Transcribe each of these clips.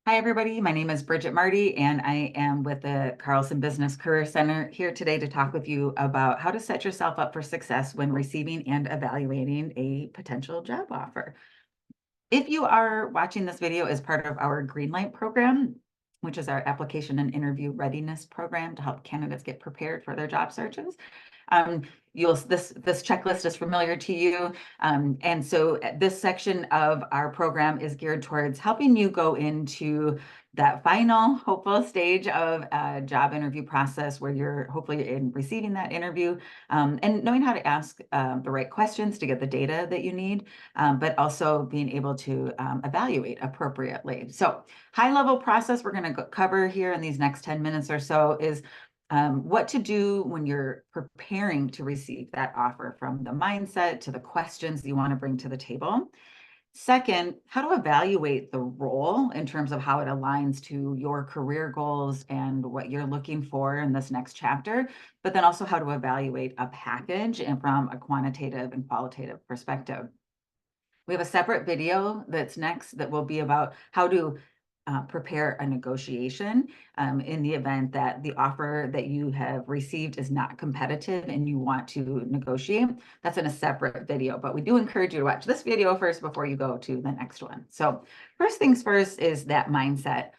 Hi, everybody. My name is Bridget Marty, and I am with the Carlson Business Career Center here today to talk with you about how to set yourself up for success when receiving and evaluating a potential job offer. If you are watching this video as part of our Greenlight program, which is our application and interview readiness program to help candidates get prepared for their job searches, this checklist is familiar to you. And so this section of our program is geared towards helping you go into that final hopeful stage of a job interview process where you're hopefully in receiving that interview, and knowing how to ask the right questions to get the data that you need, but also being able to evaluate appropriately. So high level process we're going to cover here in these next 10 minutes or so is what to do when you're preparing to receive that offer, from the mindset to the questions you want to bring to the table. Second, how to evaluate the role in terms of how it aligns to your career goals and what you're looking for in this next chapter, but then also how to evaluate a package and from a quantitative and qualitative perspective. We have a separate video that's next that will be about how to prepare a negotiation in the event that the offer that you have received is not competitive and you want to negotiate. That's in a separate video, but we do encourage you to watch this video first before you go to the next one. So first things first is that mindset.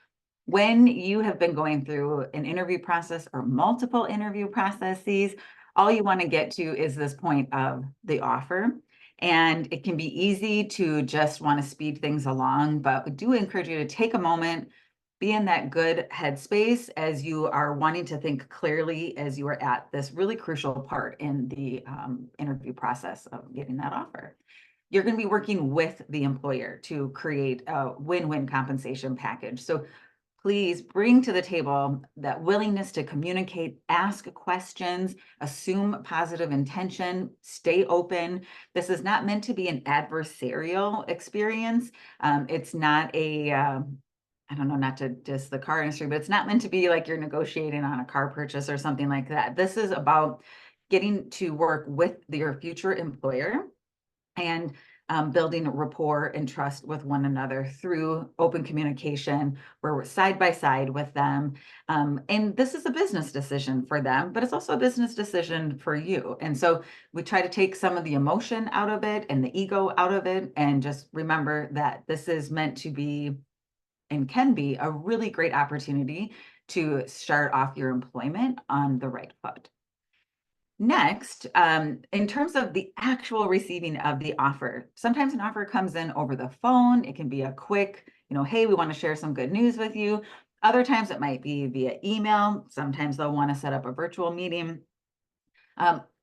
When you have been going through an interview process or multiple interview processes, all you want to get to is this point of the offer. And it can be easy to just want to speed things along, but we do encourage you to take a moment, be in that good headspace as you are wanting to think clearly as you are at this really crucial part in the interview process of getting that offer. You're going to be working with the employer to create a win-win compensation package. So please bring to the table that willingness to communicate, ask questions, assume positive intention, stay open. This is not meant to be an adversarial experience. It's not I don't know, not to diss the car industry, but it's not meant to be like you're negotiating on a car purchase or something like that. This is about getting to work with your future employer and building rapport and trust with one another through open communication, where we're side by side with them. And this is a business decision for them, but it's also a business decision for you. And so we try to take some of the emotion out of it and the ego out of it, and just remember that this is meant to be and can be a really great opportunity to start off your employment on the right foot. Next, in terms of the actual receiving of the offer, sometimes an offer comes in over the phone. It can be a quick, hey, we want to share some good news with you. Other times it might be via email. Sometimes they'll want to set up a virtual meeting.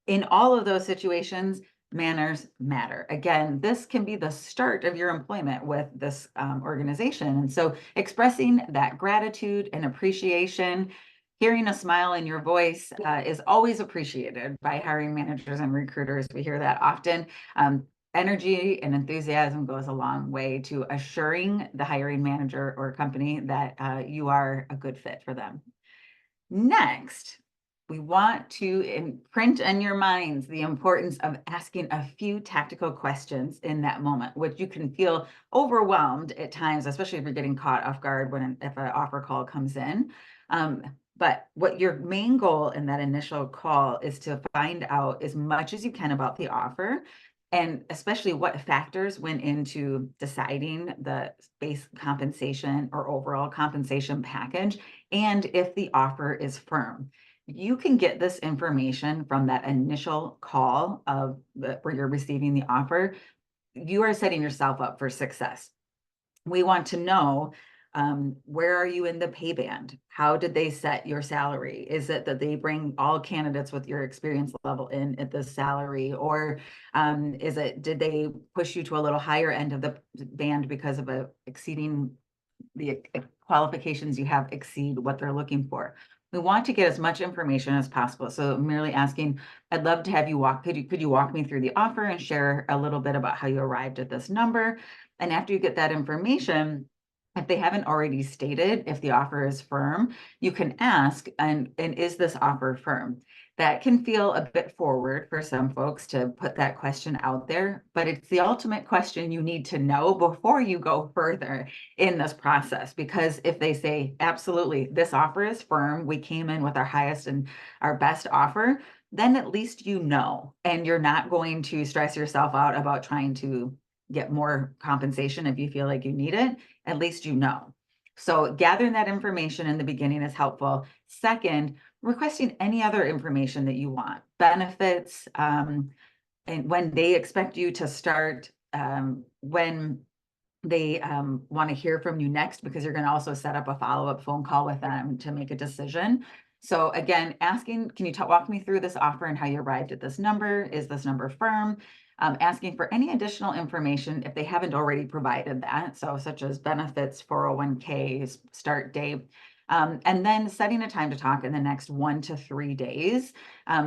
In all of those situations, manners matter. Again, this can be the start of your employment with this organization. And so expressing that gratitude and appreciation, hearing a smile in your voice is always appreciated by hiring managers and recruiters. We hear that often. Energy and enthusiasm goes a long way to assuring the hiring manager or company that you are a good fit for them. Next, we want to imprint on your minds the importance of asking a few tactical questions in that moment, which you can feel overwhelmed at times, especially if you're getting caught off guard if an offer call comes in. But what your main goal in that initial call is to find out as much as you can about the offer, and especially what factors went into deciding the base compensation or overall compensation package, and if the offer is firm. You can get this information from that initial call where you're receiving the offer. You are setting yourself up for success. We want to know, where are you in the pay band? How did they set your salary? Is it that they bring all candidates with your experience level in at this salary? Or did they push you to a little higher end of the band because of exceeding the qualifications you have exceed what they're looking for? We want to get as much information as possible. So merely asking, I'd love to have you could you walk me through the offer and share a little bit about how you arrived at this number? And after you get that information, if they haven't already stated if the offer is firm, you can ask, and is this offer firm? That can feel a bit forward for some folks to put that question out there, but it's the ultimate question you need to know before you go further in this process. Because if they say, absolutely, this offer is firm, we came in with our highest and our best offer, then at least you know, and you're not going to stress yourself out about trying to get more compensation if you feel like you need it. At least you know. So gathering that information in the beginning is helpful. Second, requesting any other information that you want, benefits, and when they expect you to start, when they want to hear from you next, because you're going to also set up a follow-up phone call with them to make a decision. So again, asking, can you walk me through this offer and how you arrived at this number? Is this number firm? Asking for any additional information if they haven't already provided that. So such as benefits, 401ks, start date. And then setting a time to talk in the next 1 to 3 days.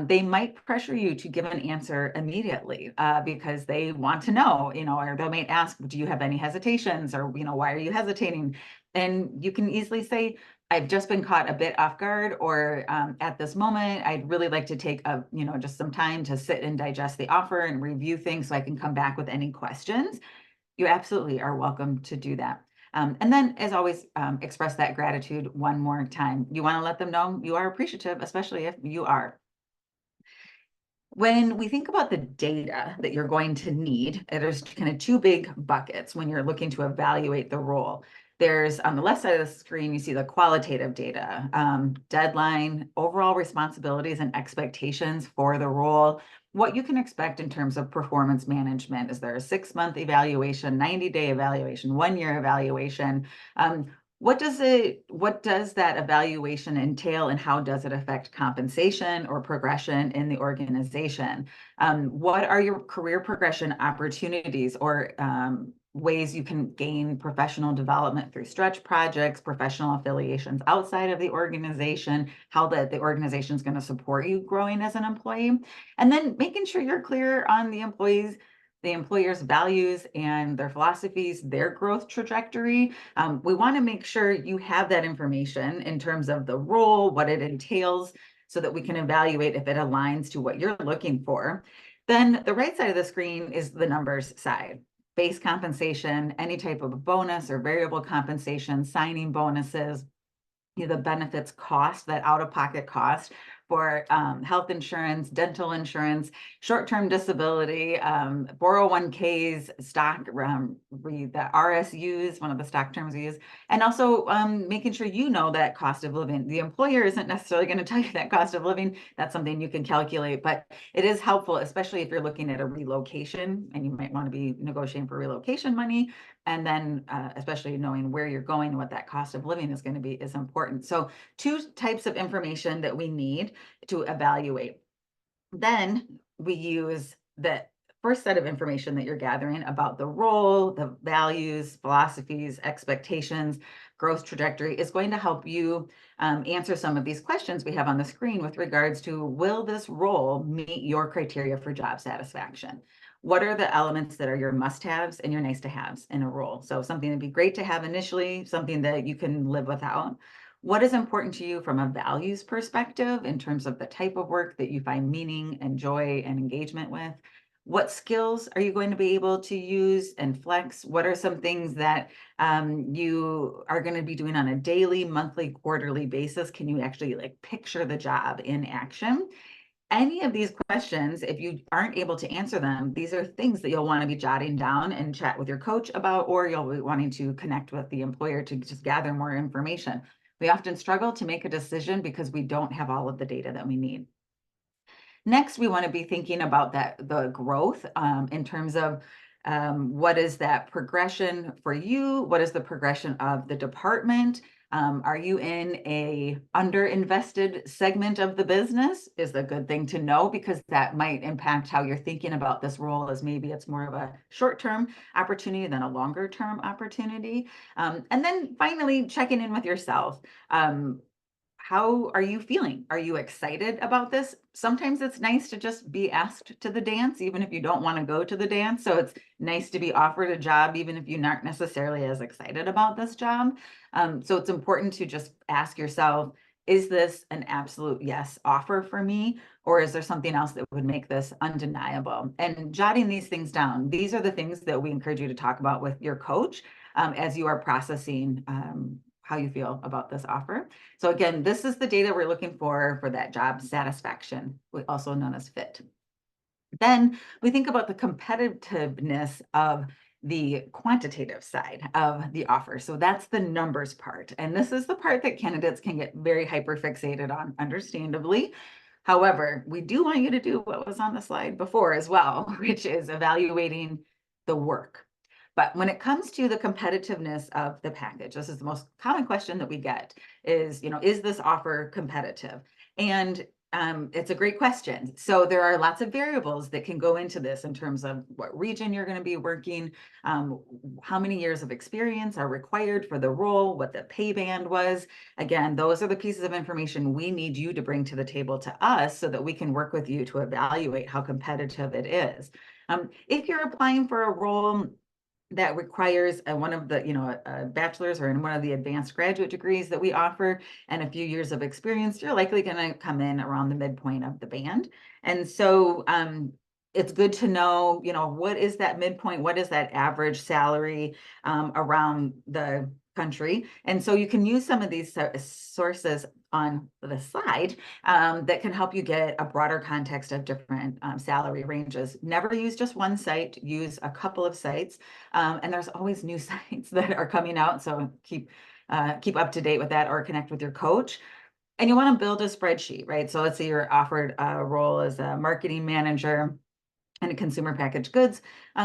They might pressure you to give an answer immediately because they want to know, or they might ask, do you have any hesitations, or, why are you hesitating? And you can easily say, I've just been caught a bit off guard, or at this moment, I'd really like to take just some time to sit and digest the offer and review things so I can come back with any questions. You absolutely are welcome to do that. And then, as always, express that gratitude one more time. You want to let them know you are appreciative, especially if you are. When we think about the data that you're going to need, there's kind of two big buckets when you're looking to evaluate the role. There's on the left side of the screen, you see the qualitative data, deadline, overall responsibilities and expectations for the role, what you can expect in terms of performance management. Is there a 6-month evaluation, 90-day evaluation, 1-year evaluation? What does that evaluation entail, and how does it affect compensation or progression in the organization? What are your career progression opportunities, or ways you can gain professional development through stretch projects, professional affiliations outside of the organization, how the organization is going to support you growing as an employee, and then making sure you're clear on the employer's values and their philosophies, their growth trajectory. We want to make sure you have that information in terms of the role, what it entails, so that we can evaluate if it aligns to what you're looking for. Then the right side of the screen is the numbers side. Base compensation, any type of bonus or variable compensation, signing bonuses, the benefits cost, that out-of-pocket cost for health insurance, dental insurance, short-term disability, 401ks, stock, the RSUs, one of the stock terms we use, and also making sure you know that cost of living. The employer isn't necessarily going to tell you that cost of living. That's something you can calculate, but it is helpful, especially if you're looking at a relocation and you might want to be negotiating for relocation money. And then especially knowing where you're going and what that cost of living is going to be is important. So 2 types of information that we need to evaluate. Then we use the first set of information that you're gathering about the role, the values, philosophies, expectations, growth trajectory is going to help you answer some of these questions we have on the screen with regards to, will this role meet your criteria for job satisfaction? What are the elements that are your must-haves and your nice-to-haves in a role? So something that'd be great to have initially, something that you can live without. What is important to you from a values perspective in terms of the type of work that you find meaning and joy and engagement with? What skills are you going to be able to use and flex? What are some things that you are going to be doing on a daily, monthly, quarterly basis? Can you actually picture the job in action? Any of these questions, if you aren't able to answer them, these are things that you'll want to be jotting down and chat with your coach about, or you'll be wanting to connect with the employer to just gather more information. We often struggle to make a decision because we don't have all of the data that we need. Next, we want to be thinking about the growth in terms of what is that progression for you? What is the progression of the department? Are you in a underinvested segment of the business? Is a good thing to know, because that might impact how you're thinking about this role, as maybe it's more of a short-term opportunity than a longer-term opportunity. And then finally, checking in with yourself. How are you feeling? Are you excited about this? Sometimes it's nice to just be asked to the dance, even if you don't want to go to the dance. So it's nice to be offered a job, even if you aren't necessarily as excited about this job. So it's important to just ask yourself, is this an absolute yes offer for me? Or is there something else that would make this undeniable? And jotting these things down, these are the things that we encourage you to talk about with your coach as you are processing how you feel about this offer. So again, this is the data we're looking for that job satisfaction, also known as fit. Then we think about the competitiveness of the quantitative side of the offer. So that's the numbers part. And this is the part that candidates can get very hyper fixated on, understandably. However, we do want you to do what was on the slide before as well, which is evaluating the work. But when it comes to the competitiveness of the package, this is the most common question that we get is, is this offer competitive? And it's a great question. So there are lots of variables that can go into this in terms of what region you're going to be working, how many years of experience are required for the role, what the pay band was. Again, those are the pieces of information we need you to bring to the table to us so that we can work with you to evaluate how competitive it is. If you're applying for a role that requires one of the, a bachelor's or in one of the advanced graduate degrees that we offer and a few years of experience, you're likely going to come in around the midpoint of the band. And so it's good to know, what is that midpoint? What is that average salary around the country? And so you can use some of these sources on the slide that can help you get a broader context of different salary ranges. Never use just one site, use a couple of sites. And there's always new sites that are coming out. So keep up to date with that or connect with your coach. And you want to build a spreadsheet, right? So let's say you're offered a role as a marketing manager and a consumer packaged goods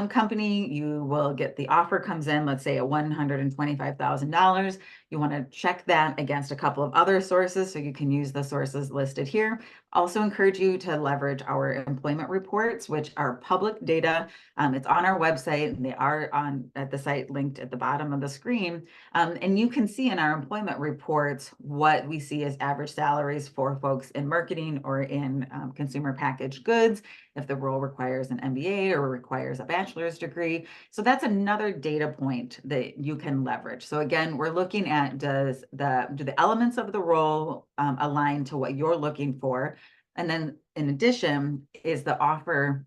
company. You will get the offer comes in, let's say at $125,000. You want to check that against a couple of other sources so you can use the sources listed here. Also encourage you to leverage our employment reports, which are public data. It's on our website and they are at the site linked at the bottom of the screen. And you can see in our employment reports what we see as average salaries for folks in marketing or in consumer packaged goods, if the role requires an MBA or requires a bachelor's degree. So that's another data point that you can leverage. So again, we're looking at do the elements of the role align to what you're looking for? And then in addition, is the offer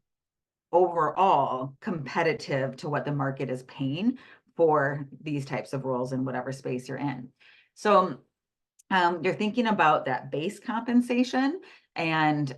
overall competitive to what the market is paying for these types of roles in whatever space you're in? So you're thinking about that base compensation and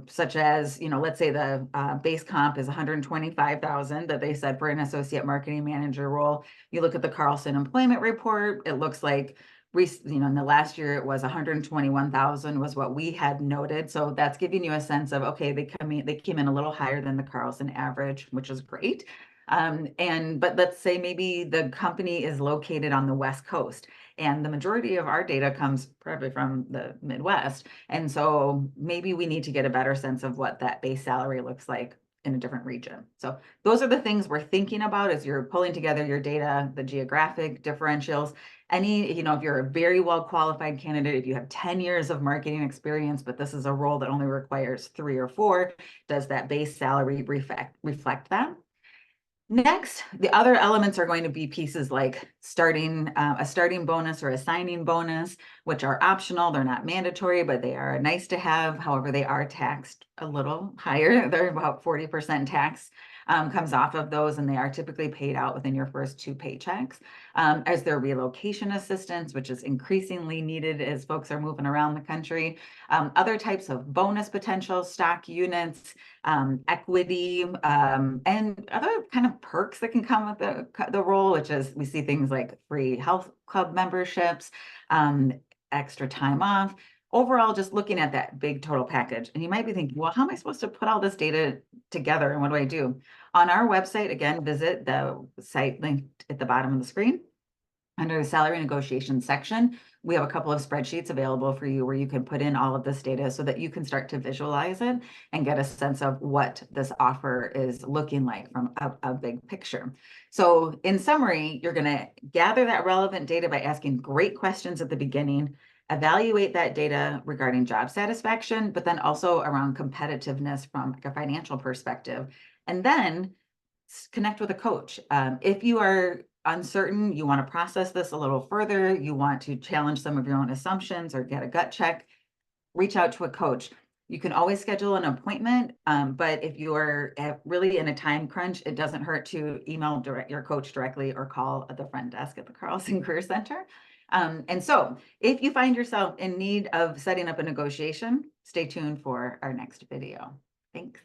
such as, let's say the base comp is 125,000 that they said for an associate marketing manager role. You look at the Carlson employment report, it looks like in the last year it was 121,000 was what we had noted. So that's giving you a sense of, okay, they came in a little higher than the Carlson average, which is great. But let's say maybe the company is located on the West Coast and the majority of our data comes probably from the Midwest. And so maybe we need to get a better sense of what that base salary looks like in a different region. So those are the things we're thinking about as you're pulling together your data, the geographic differentials. If you're a very well qualified candidate, if you have 10 years of marketing experience, but this is a role that only requires 3 or 4, does that base salary reflect that? Next, the other elements are going to be pieces like a starting bonus or a signing bonus, which are optional. They're not mandatory, but they are nice to have. However, they are taxed a little higher. They're about 40% tax comes off of those, and they are typically paid out within your first 2 paychecks. As their relocation assistance, which is increasingly needed as folks are moving around the country. Other types of bonus potential, stock units, equity, and other kind of perks that can come with the role, which is we see things like free health club memberships, extra time off. Overall, just looking at that big total package. And you might be thinking, well, how am I supposed to put all this data together and what do I do? On our website, again, visit the site linked at the bottom of the screen. Under the salary negotiation section, we have a couple of spreadsheets available for you where you can put in all of this data so that you can start to visualize it and get a sense of what this offer is looking like from a big picture. So in summary, you're going to gather that relevant data by asking great questions at the beginning, evaluate that data regarding job satisfaction, but then also around competitiveness from like a financial perspective, and then connect with a coach. If you are uncertain, you want to process this a little further, you want to challenge some of your own assumptions or get a gut check, reach out to a coach. You can always schedule an appointment, but if you're really in a time crunch, it doesn't hurt to email your coach directly or call the front desk at the Carlson Career Center. And so if you find yourself in need of setting up a negotiation, stay tuned for our next video. Thanks.